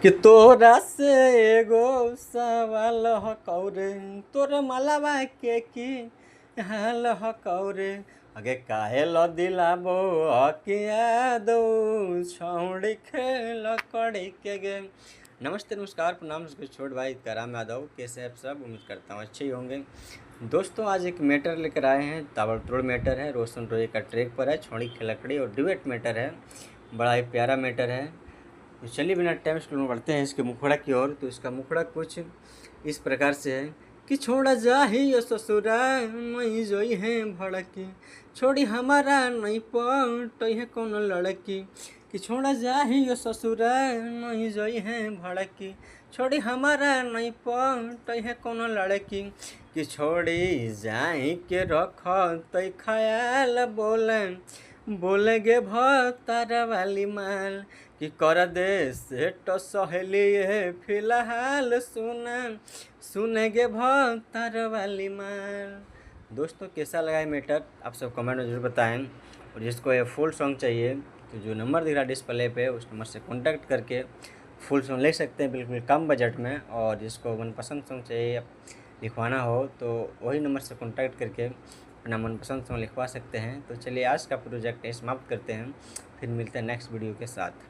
कि तोरा से एगो सवाल हकौरे, तोर मलबा के की हाल हकौरे, अगे काहे ल दिलाबो अकिया दो छौड़ी खेल कड़ी के गे। नमस्ते नमस्कार प्रणाम छोट भाई कराम यादव, कैसे आप सब? उम्मीद करता हूँ अच्छे ही होंगे। दोस्तों आज एक मैटर लेकर आए हैं, ताबड़तोड़ मैटर है। रोशन रोय का ट्रैक पर है छौड़ी खिलकड़ी और डिबेट मैटर है, बड़ा ही प्यारा मैटर है। तो चलिए बिना टाइम स्कूल में बढ़ते हैं इसके मुखड़ा की ओर। तो इसका मुखड़ा कुछ इस प्रकार से है कि छोड़ा जा ही यो ससुरा नहीं जोई है भड़की, छोड़ी हमारा नहीं पट है कौन लड़की, कि छोड़ा जा ही यो ससुरा नहीं जोई है भड़की, छोड़ी हमारा नहीं पट है कौन लड़की, कि छोड़ी जाई के रख तय ख्याल बोले गे भतार वाली माल, कि कर दे सेट सहेली है फिलहाल सुनेगे भतार वाली माल। दोस्तों कैसा लगा है मैटर, आप सब कमेंट में जरूर बताएं। और जिसको ये फुल सॉन्ग चाहिए तो जो नंबर दिख रहा है डिस्प्ले पे उस नंबर से कॉन्टैक्ट करके फुल सॉन्ग ले सकते हैं बिल्कुल कम बजट में। और जिसको मनपसंद सॉन्ग चाहिए लिखवाना हो तो वही नंबर से कॉन्टैक्ट करके अपना मनपसंद सॉन्ग लिखवा सकते हैं। तो चलिए आज का प्रोजेक्ट समाप्त करते हैं, फिर मिलते हैं नेक्स्ट वीडियो के साथ।